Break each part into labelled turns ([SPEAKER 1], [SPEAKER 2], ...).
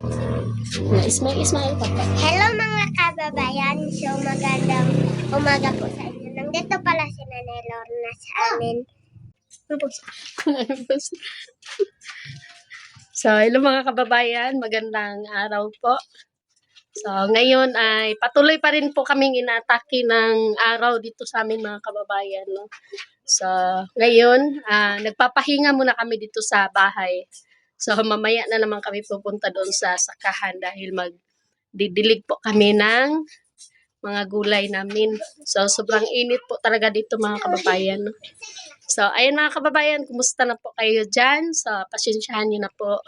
[SPEAKER 1] Smile, papa.
[SPEAKER 2] Hello mga kababayan. So magandang umaga po sa inyo. Nandito pala si Nanay Lorna sa amin.
[SPEAKER 1] So, hello mga kababayan, magandang araw po. So, ngayon ay patuloy pa rin po kaming inatake ng araw dito sa aming mga kababayan. No? So, ngayon, nagpapahinga muna kami dito sa bahay. So, mamaya na naman kami pupunta doon sa sakahan dahil magdidilig po kami ng mga gulay namin. So, sobrang init po talaga dito mga kababayan. No? So, ayun mga kababayan, kumusta na po kayo dyan? So, pasensyahan nyo na po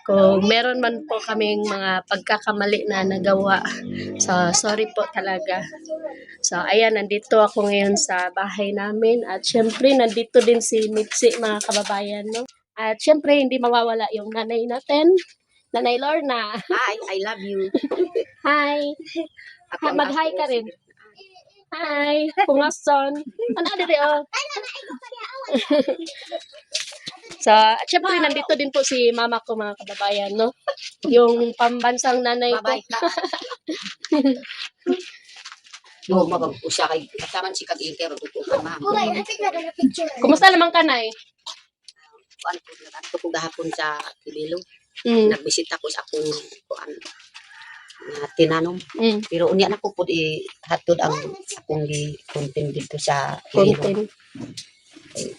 [SPEAKER 1] kung meron man po kaming mga pagkakamali na nagawa. So, sorry po talaga. So, ayan, nandito ako ngayon sa bahay namin. At syempre, nandito din si Mitzi, mga kababayan, no? At syempre, hindi mawawala yung nanay natin. Nanay Lorna.
[SPEAKER 3] Hi, I love you.
[SPEAKER 1] Hi. Mag-hi ka rin. Hi. Pungason. Ano dire oh? So, at syempre, nandito din po si mama ko, mga kababayan, no? Yung pambansang nanay ko.
[SPEAKER 3] Bye-bye. No, mabag-usya kay kasaman si Kag-Inter tuto ka ma'am.
[SPEAKER 1] Kumusta naman ka, Nay?
[SPEAKER 3] Kuan ko nagadto ko gahapon sa Kibilo.
[SPEAKER 1] Mm.
[SPEAKER 3] Nagbisita ko sa akong kuan na tinanom.
[SPEAKER 1] Mm.
[SPEAKER 3] Pero unya na ko pud hatod ang akong content dito sa Kibilo.
[SPEAKER 1] Content.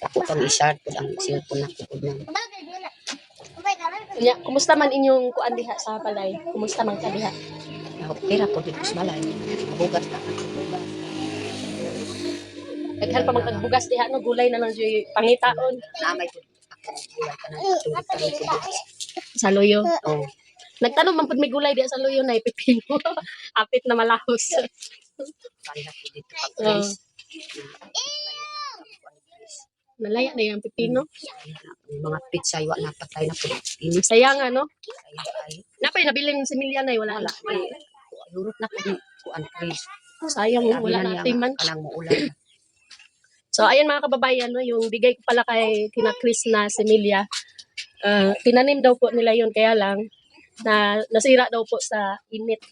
[SPEAKER 3] Ako pang i-share pud ang cellphone na ko pud na.
[SPEAKER 1] Ya, kumusta man inyong kuan diha sa balay? Kumusta man ka diha?
[SPEAKER 3] Pera ko dito sa balay. Mabugat na.
[SPEAKER 1] Daghan pa man kag bugas diha no, gulay na lang joy pangitaon
[SPEAKER 3] Namay pud ako gulay ka na tulog ka na pud.
[SPEAKER 1] sa loyo.
[SPEAKER 3] Oh,
[SPEAKER 1] Nagtanong man pud may gulay diha sa loyo na pipino. Apit na malahos.
[SPEAKER 3] kaya ko dito
[SPEAKER 1] Oh,
[SPEAKER 3] pag-trace.
[SPEAKER 1] nalaya na yung pipino.
[SPEAKER 3] Mga pizza wa na patay na pud. Ini
[SPEAKER 1] Sayang ano.
[SPEAKER 3] ay
[SPEAKER 1] Napay nabiling similya na wala na.
[SPEAKER 3] Europe na pud kuan trace.
[SPEAKER 1] Sayang wala na man.
[SPEAKER 3] Kanang muulan.
[SPEAKER 1] So ayan mga kababayan no, yung bigay ko pala kay kina Chris na similya. Tinanim daw po nila yun kaya lang na nasira daw po sa init.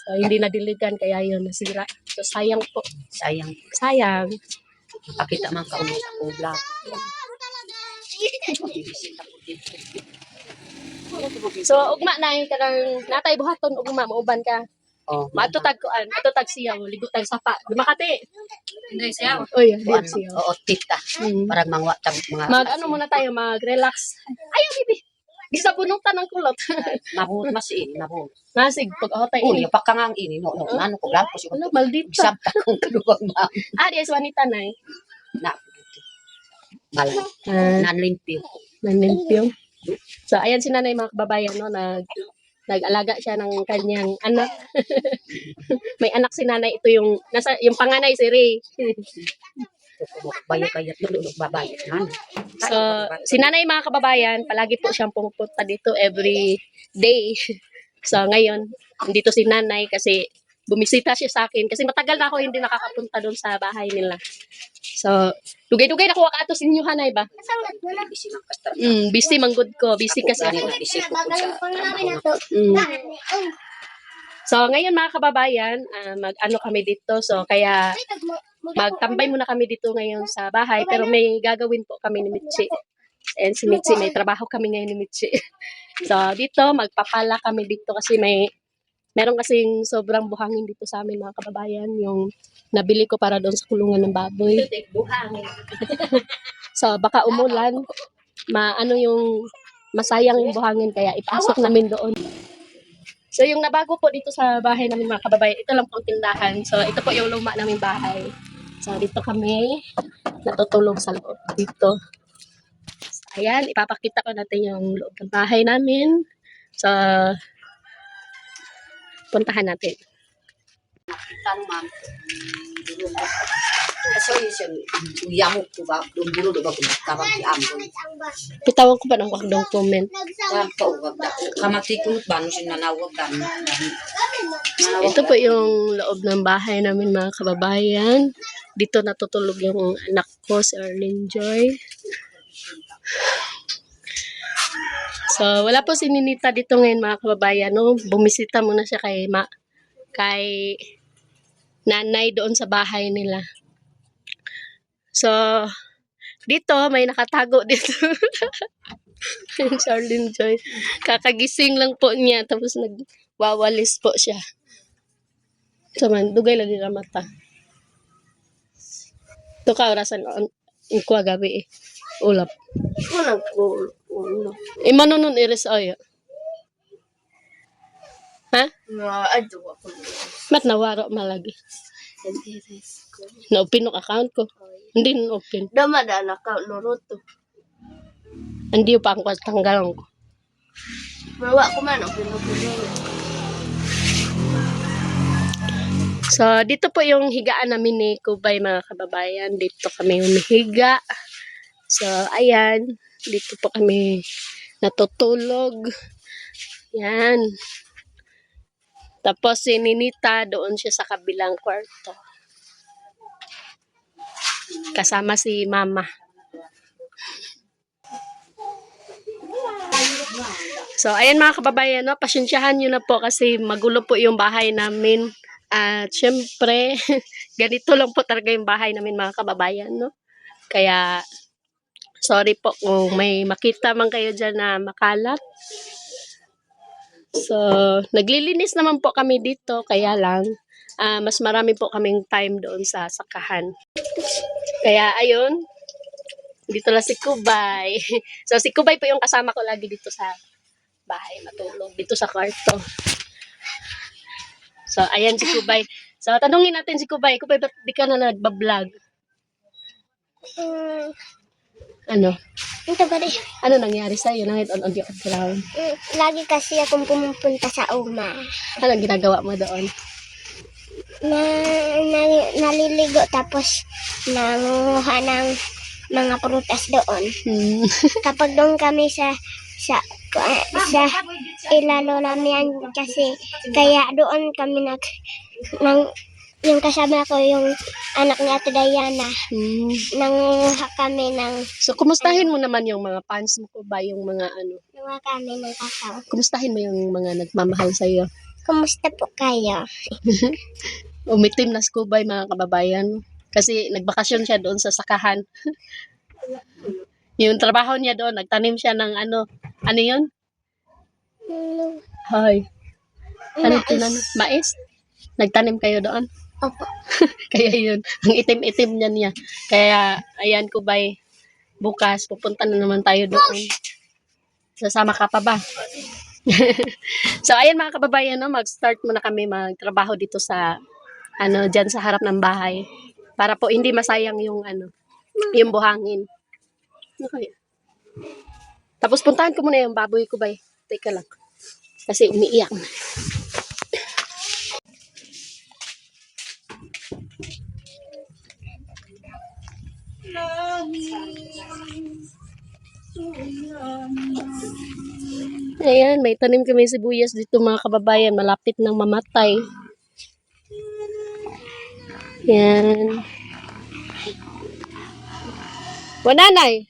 [SPEAKER 1] So hindi nadiligan kaya yun nasira. So sayang po.
[SPEAKER 3] Sayang
[SPEAKER 1] Sayang.
[SPEAKER 3] pakita man ka sa akong vlog.
[SPEAKER 1] So ugma na kanang natay buhaton ugma mauban ka.
[SPEAKER 3] Oh,
[SPEAKER 1] Matutag ko matutag siya ligutag sapa. Dumakati.
[SPEAKER 3] hindi siya.
[SPEAKER 1] Oy,
[SPEAKER 3] Kuan
[SPEAKER 1] di siya.
[SPEAKER 3] oo tita.
[SPEAKER 1] Mm.
[SPEAKER 3] Parang mga mga
[SPEAKER 1] Mag ano muna tayo, mag-relax. Ayaw, bibi. Di sa bunutan ng kulot.
[SPEAKER 3] mabut mas ini mabut.
[SPEAKER 1] Nasig, pag-ahotay
[SPEAKER 3] Oh,
[SPEAKER 1] ini.
[SPEAKER 3] yung pakangang ini no ano ko vlog ko siya.
[SPEAKER 1] Ano, maldita.
[SPEAKER 3] Sabta kong kaduwag ma.
[SPEAKER 1] Di as wanita na eh.
[SPEAKER 3] Na dito. Balay. Nanlimpyo.
[SPEAKER 1] Nanlimpyo. So, ayan si nanay mga kababayan, no, nag-alaga siya ng kanyang anak. May anak si nanay, ito yung, yung panganay si Ray.
[SPEAKER 3] Bayat-bayat dulu babayat nan.
[SPEAKER 1] So, si nanay mga kababayan, palagi po siyang pumupunta dito every day. So, ngayon, dito si nanay kasi bumisita siya sa akin. Kasi matagal na ako hindi nakakapunta doon sa bahay nila. So, dugay-dugay nakuha ka ato sa inyo, hanay ba?
[SPEAKER 3] Isi man kastra.
[SPEAKER 1] Busy manggod ko. Busy kasi
[SPEAKER 3] Gani
[SPEAKER 1] ako.
[SPEAKER 3] na isip ko sa trabaho na.
[SPEAKER 1] So, ngayon mga kababayan, mag-ano kami dito. So, kaya magtambay muna kami dito ngayon sa bahay. Pero may gagawin po kami ni Mitzi. And si Mitzi, may trabaho kami ngayon ni Mitzi. So, dito, magpapala kami dito kasi meron kasing sobrang buhangin dito sa amin mga kababayan. Yung nabili ko para doon sa kulungan ng baboy.
[SPEAKER 3] Buhangin.
[SPEAKER 1] So, baka umulan, yung masayang yung buhangin kaya ipasok namin doon. So, yung nabago po dito sa bahay namin mga kababayan, ito lang po ang tindahan. So, ito po yung luma naming bahay. So, dito kami natutulog sa loob dito. So, ayan, ipapakita ko natin yung loob ng bahay namin. So, puntahan natin.
[SPEAKER 3] Tang ma'am. Kasi siya uyamok ko ba dulo do ba ko tawag di amon.
[SPEAKER 1] Pitawag ko pa ng wakdong comment.
[SPEAKER 3] Tapos kamatikot ba no siya nanawag dan.
[SPEAKER 1] Ito po yung loob ng bahay namin mga kababayan. Dito natutulog yung anak ko, si Arlene Joy. So, wala po si Ninita dito ngayon mga kababayan, no? Bumisita muna siya kay nanay doon sa bahay nila. So, dito, may nakatago dito. Yung Charlene Joy. Kakagising lang po niya, tapos nagwawalis po siya. Saman, dugay lagi ka mata. Ito ka, orasan, yung kuha gabi eh. Ulap.
[SPEAKER 2] Unang ulo.
[SPEAKER 1] Imano nun iris oyo. Ha?
[SPEAKER 2] Adto ako.
[SPEAKER 1] Mat nawaro malagi. Na-open ng account ko. Hindi na-open.
[SPEAKER 2] Damadaan account no roto.
[SPEAKER 1] Hindi pa ang tanggalan ko.
[SPEAKER 2] Mawa ko man ang pinupulo.
[SPEAKER 1] So, dito po yung higaan namin ni Kubay mga kababayan. Dito kami humihiga. So, ayan. Dito po kami natutulog. Yan. Tapos si Ninita doon siya sa kabilang kwarto. Kasama si Mama. So, ayan mga kababayan, no? Pasensyahan nyo na po kasi magulo po yung bahay namin. At syempre, ganito lang po talaga yung bahay namin mga kababayan, no? Kaya, sorry po kung may makita man kayo dyan na makalat. So, naglilinis naman po kami dito, kaya lang, mas marami po kaming time doon sa sakahan. Kaya, ayun, dito lang si Kubay. So, si Kubay po yung kasama ko lagi dito sa bahay, matulog, dito sa kwarto. So, ayan si Kubay. So, tanungin natin si Kubay. Kubay, ba't di ka na nagbablog? Ano?
[SPEAKER 2] Ito ba rin?
[SPEAKER 1] Ano nangyari sa'yo? Nangit on di ako kailangan.
[SPEAKER 2] Lagi kasi akong pumupunta sa uma.
[SPEAKER 1] Anong ginagawa mo doon?
[SPEAKER 2] Naliligo tapos nanguha ng mga prutas doon. Kapag doon kami sa ilalo namin kasi kaya doon kami yung kasama ko yung anak ni Ate Diana. Nanguha kami ng
[SPEAKER 1] So, kumustahin mo naman yung mga fans mo ko ba? Yung mga ano?
[SPEAKER 2] nanguha kami ng kakao.
[SPEAKER 1] Kumustahin mo yung mga nagmamahal sa'yo?
[SPEAKER 2] Kumusta po kayo?
[SPEAKER 1] Umitim na si Kubay mga kababayan. Kasi nagbakasyon siya doon sa sakahan. Yung trabaho niya doon, nagtanim siya ng ano yun? Hoy. Ano tinanong? Mais? Nagtanim kayo doon?
[SPEAKER 2] Opo.
[SPEAKER 1] Kaya yun, ang itim-itim niya. Kaya, ayan Kubay, bukas, pupunta na naman tayo doon. Sasama ka pa ba? So, ayan mga kababayan, no, mag-start muna kami magtrabaho dito sa, dyan sa harap ng bahay. Para po hindi masayang yung, yung buhangin. Okay. Tapos puntahan ko muna yung baboy Kubay. Teka lang. Kasi umiiyak na. Ayan, may tanim kami sibuyas dito mga kababayan. Malapit nang mamatay. Yan. Wananay.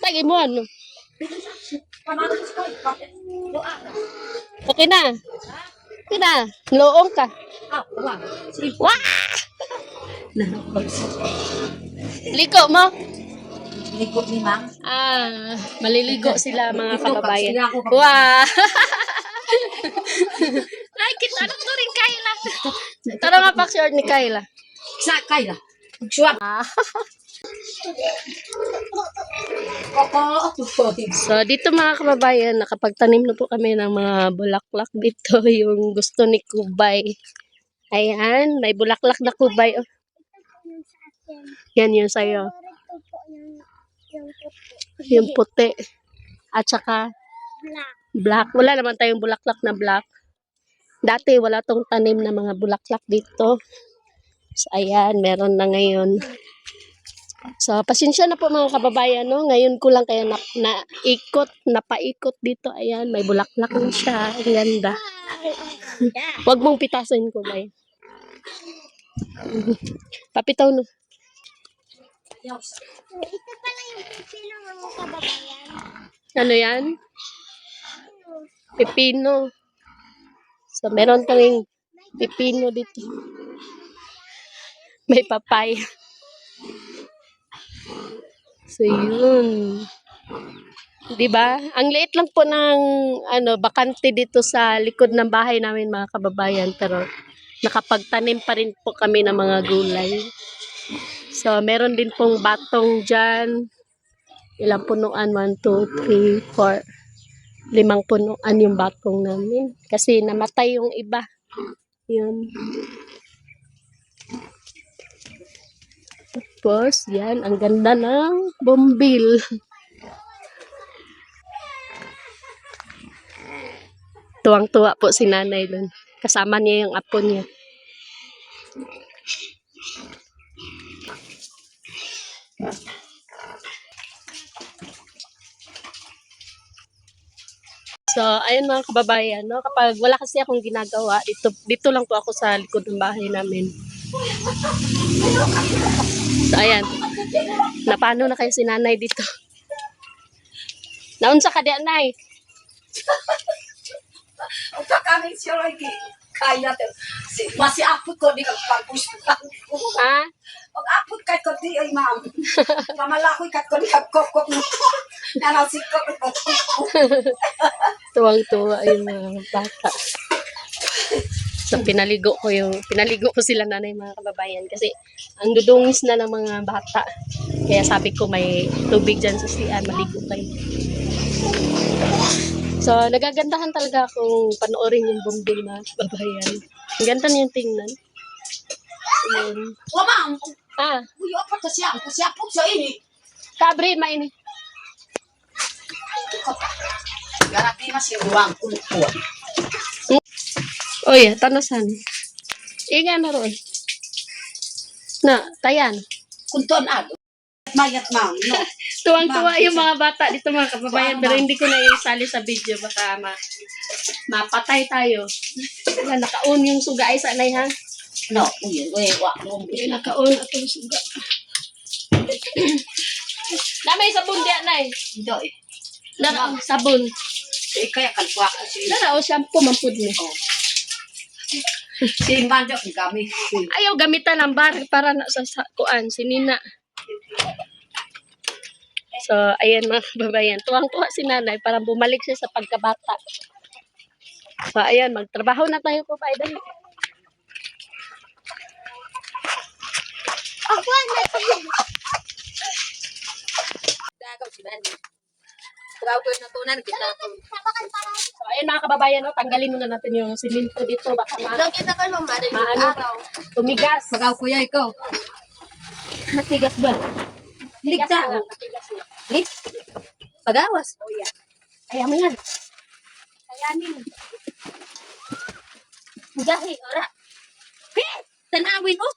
[SPEAKER 1] Tagi mo ano? Okay na. Okay na. Loong ka. Wah! Ligo mo?
[SPEAKER 3] Ligo ni Ma'am.
[SPEAKER 1] Maliligo sila mga kababayan. Wah! Ay, kita na to rin Kayla. Tara nga pa short ni Kayla.
[SPEAKER 3] Sa Kayla. Magsuwag.
[SPEAKER 1] So, dito mga kababayan, nakapagtanim na po kami ng mga bulaklak dito. Yung gusto ni Kubay. Ayan, may bulaklak na Kubay. Oh. Yan yun sa'yo. Yung puti. At saka black. Wala naman tayong bulaklak na black. Dati wala tong tanim na mga bulaklak dito. So, ayan, meron na ngayon. So, pasensya na po mga kababayan, no? Ngayon ko lang kaya napaikot dito. Ayan, may bulaklak na siya. Ang ganda. Huwag mong pitasin ko, bay. Papitaw, no?
[SPEAKER 2] Ito pala yung pipino ng kababayan.
[SPEAKER 1] Ano yan? Pipino. So, meron kaming pipino dito. May papaya. So, yun. Diba? Ang liit lang po ng bakante dito sa likod ng bahay namin mga kababayan. Pero nakapagtanim pa rin po kami ng mga gulay. So, meron din pong batong dyan. Ilang punuan? 1, 2, 3, 4. 5 punuan yung batong namin. Kasi namatay yung iba. Yun. Tapos, yan. Ang ganda ng bombil. Tuwang-tuwa po si nanay dun. Kasama niya yung apo niya. So, ayun mga kababayan, no? Kapag wala kasi akong ginagawa, dito lang po ako sa likod ng bahay namin. So, ayan. Napano na kayo si nanay dito? Naunsa ka di, anay?
[SPEAKER 4] Ang kakanin siya lagi. Kaya natin. Masih apot ko di kagpagpush.
[SPEAKER 1] Ha?
[SPEAKER 4] Ang apot kay ko di ay ma'am. Pamalakoy kat ko di kagkokok. Nanasikot ko.
[SPEAKER 1] Tuwang-tuwa yung mga bata. So, pinaligo ko sila nanay mga kababayan kasi ang dudungis na ng mga bata. Kaya sabi ko may tubig dyan sa siyan, maligo kayo. So, nagagandahan talaga akong panoorin yung bombil na kababayan. Ang ganda niyang tingnan. Ayun.
[SPEAKER 4] O ma'am.
[SPEAKER 1] Ah,
[SPEAKER 4] Uy, apa ka siya? Kasi apot siya ini.
[SPEAKER 1] kabre, maini.
[SPEAKER 4] Garati na siya ruwang kulpo.
[SPEAKER 1] Oy, tanasan. Inga na ron. Na, tayan.
[SPEAKER 4] Kunton ado. Mayat ma'am. No.
[SPEAKER 1] Tuwang-tuwa yung mga bata dito mga kababayan pero hindi ko na isali sa video baka mapatay tayo. Wala, naka-on yung suga ay sanay ha.
[SPEAKER 4] No. Uy, wa mo.
[SPEAKER 1] Ay, naka-on atong suga. Namay sabon diya nay.
[SPEAKER 4] Hindi eh.
[SPEAKER 1] Nara sabon.
[SPEAKER 4] Kaya kalwa ko siya.
[SPEAKER 1] Nara o shampoo mampud ni.
[SPEAKER 4] Si Mando ang gamit.
[SPEAKER 1] Ayaw gamitan ng bar para na sa kuan sinina. So, ayan mga kababayan. Tuwang-tuwa si nanay. Parang bumalik siya sa pagkabata. So, ayan. Magtrabaho na tayo po pa. Dali.
[SPEAKER 4] Dagaw si Mando. Tawag ko yung natunan kita.
[SPEAKER 1] So, ayan mga kababayan. No? Tanggalin muna natin yung siminto dito. Baka
[SPEAKER 4] Kita ka naman, Mado.
[SPEAKER 1] maano, tumigas.
[SPEAKER 4] Magaw kuya ikaw. Matigas ba? Ligta. Lig? Pagawas.
[SPEAKER 1] Oh, yeah. Kaya mo yan. Kayanin.
[SPEAKER 4] Gahi, ora. Tanawin mo.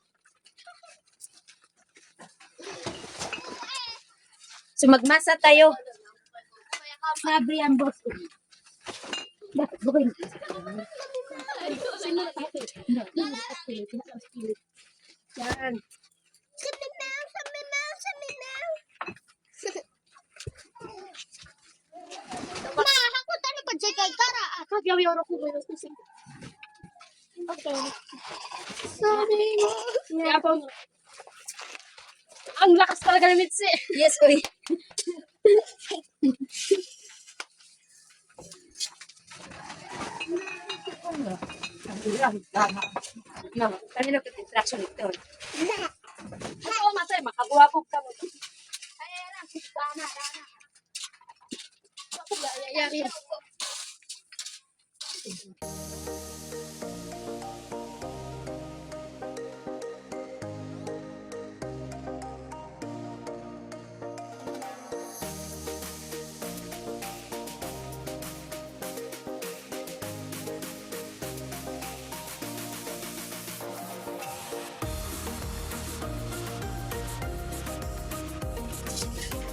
[SPEAKER 4] So magmasa tayo. Mabre ang boss. Bakit bukin?
[SPEAKER 1] Yan.
[SPEAKER 2] Ako tani pa kay Kara.
[SPEAKER 1] Kagyaw yung ako ba yung susi.
[SPEAKER 2] Okay.
[SPEAKER 1] Sorry. Kaya po. Ang lakas talaga ng mitsi.
[SPEAKER 4] Yes, uy. Kanino ka instruction ito?
[SPEAKER 1] Oo, masay. Makagwapog ka mo. Yari.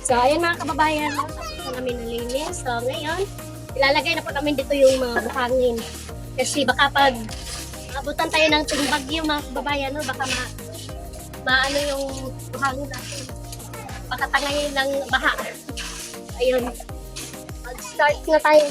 [SPEAKER 1] So, ayan mga kababayan, no? Tapos na namin nalinis. So, ngayon, ilalagay na po namin dito yung mga buhangin. Kasi baka pag abutan tayo ng tumbagyo mga kababayan, no? Baka maano yung buhangin natin. Baka tangayin ng baha. Ayun.
[SPEAKER 2] Start na tayo.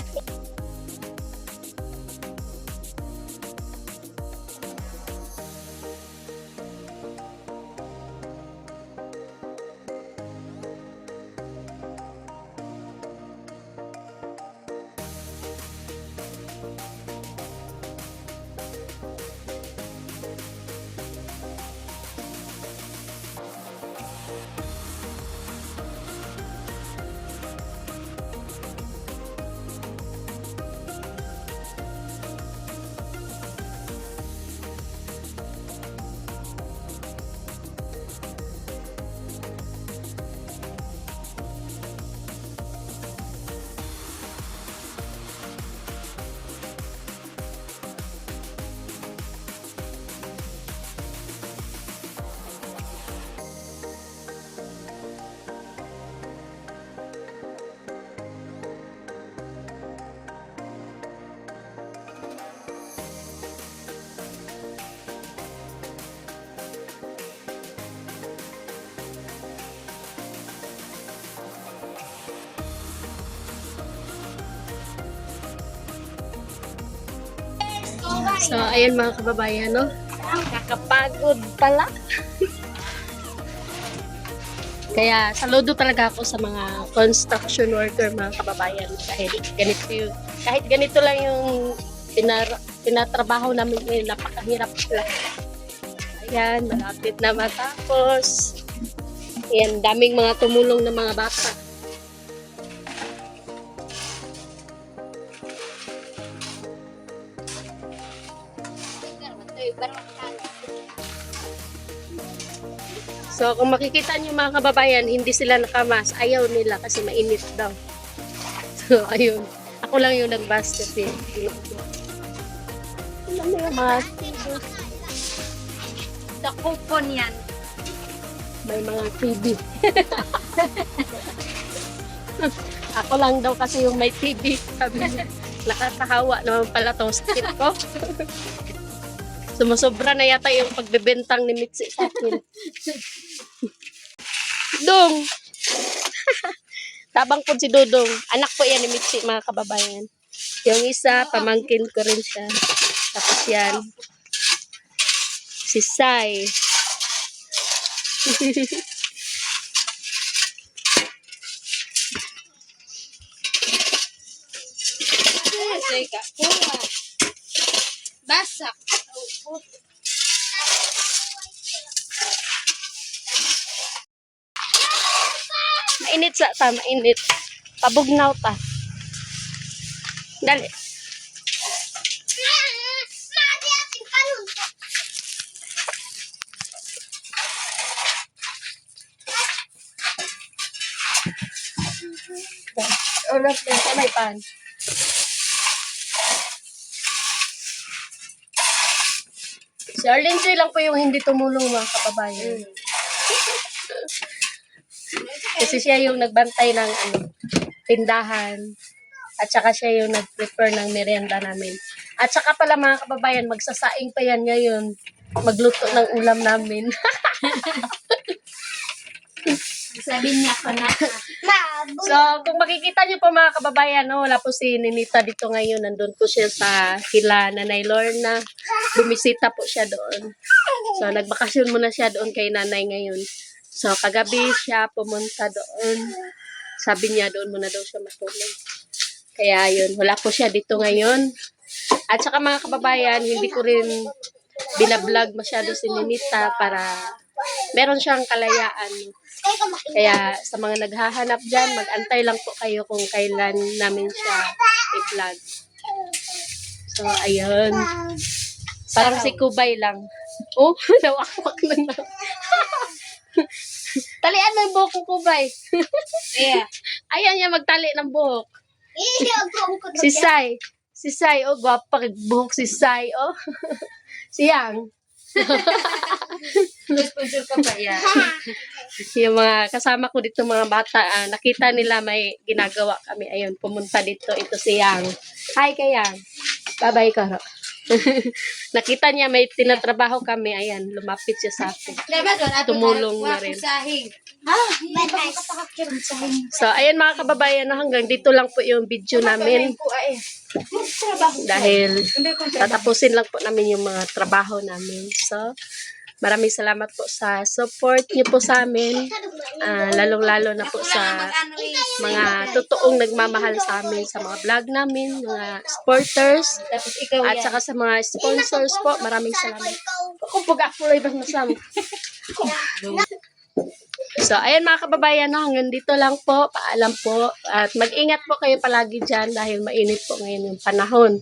[SPEAKER 1] So, ayan mga kababayan, no? Kakapagod pala. Kaya, saludo talaga ako sa mga construction worker, mga kababayan. Kahit ganito lang yung tinatrabaho namin ngayon, napakahirap lang. Ayan, malapit na matapos. Ayan, daming mga tumulong na mga bata. So, kung makikita niyo mga kababayan, hindi sila nakamas. Ayaw nila kasi mainit daw. So, ayun. Ako lang yung nag-basket eh. Alam mo yung mga
[SPEAKER 2] Dakupon yan.
[SPEAKER 1] may mga TV. Ako lang daw kasi yung may TV. Sabi niya, nakakahawa naman pala tong sakit ko. Sumusobra na yata yung pagbebentang ni Mitzi sa akin. Dong! Tabang po si Dudong. Anak po yan ni Mitzi, mga kababayan. Yung isa, pamangkin ko rin siya. Tapos yan, si Sai.
[SPEAKER 2] Basak.
[SPEAKER 1] Mainit sa ta, mainit. Pabugnaw ta. Dali. Oras na, may pan. Si Arlene Joy lang po yung hindi tumulong, mga kababayan. Kasi siya yung nagbantay ng tindahan. At saka siya yung nag-prepare ng merienda namin. At saka pala mga kababayan, magsasaing pa yan ngayon. Magluto ng ulam namin.
[SPEAKER 2] Sabi niya ko na.
[SPEAKER 1] So, kung makikita niyo po mga kababayan, no, wala po si Ninita dito ngayon. Nandun po siya sa kila Nanay Lorna. Bumisita po siya doon. So, nagbakasyon muna siya doon kay Nanay ngayon. So, kagabi siya pumunta doon. Sabi niya doon muna daw siya matulog. Kaya yun, wala po siya dito ngayon. At saka mga kababayan, hindi ko rin binablog masyado si Ninita para meron siyang kalayaan. Kaya sa mga naghahanap dyan, mag-antay lang po kayo kung kailan namin siya i-vlog. So, ayun. Parang si Kubay lang. Oh, nawakpak na na. Talian mo yung buhok ko, Kubay.
[SPEAKER 2] Yeah.
[SPEAKER 1] Ayaw niya magtali ng buhok. Si Sai. Si Sai, oh, gwapa buhok si Sai, oh. Si Yang.
[SPEAKER 2] Sponsor ka pa yan.
[SPEAKER 1] Yung mga kasama ko dito, mga bata, nakita nila may ginagawa kami. Ayun, pumunta dito. Ito si Yang. Hi kay Yang. Bye-bye, Karo. Nakita niya may tinatrabaho kami. Ayan, lumapit siya sa akin. Tumulong na rin. So, ayan mga kababayan, no, hanggang dito lang po yung video namin. Dahil tatapusin lang po namin yung mga trabaho namin. So, maraming salamat po sa support niyo po sa amin. Lalong-lalo na po sa mga totoong nagmamahal sa amin, sa mga vlog namin, mga supporters, at saka sa mga sponsors po. Maraming salamat. Kung pag-akuloy ba masam. So, ayan mga kababayan, no, hanggang dito lang po. Paalam po. At mag-ingat po kayo palagi dyan dahil mainit po ngayon yung panahon.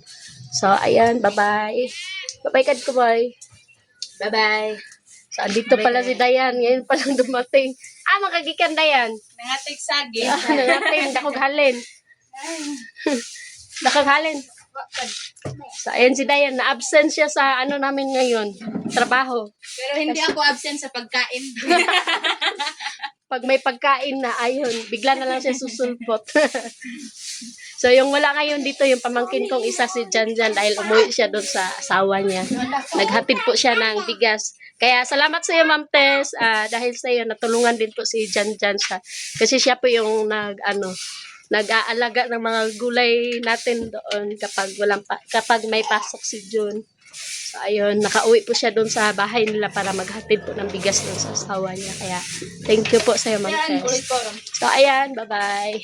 [SPEAKER 1] So, ayan. Bye-bye. Bye-bye, Kadkuboy. Bye-bye. So, andito pala si Dayan. Ngayon palang dumating. Makagikan, Dayan.
[SPEAKER 5] Nangatig sagi.
[SPEAKER 1] Nangating. Dakog-halin. Dakog-halin. So, ayan si Dayan. Na-absent siya sa ano namin ngayon. Trabaho.
[SPEAKER 5] Pero hindi ako absent sa pagkain.
[SPEAKER 1] Pag may pagkain na, ayun, bigla na lang siya susulpot. So, yung wala ngayon dito, yung pamangkin kong isa si Janjan dahil umuwi siya doon sa asawa niya. Naghatid po siya ng bigas. Kaya salamat sa iyo, Ma'am Tess. Dahil sa iyo, natulungan din po si Janjan siya. Kasi siya po yung nag-aalaga ng mga gulay natin doon kapag may pasok si June. So, ayun, nakauwi po siya doon sa bahay nila para maghatid po ng bigas doon sa asawa niya. Kaya, thank you po sa iyo, Ma'am Tess. So, ayan, bye-bye.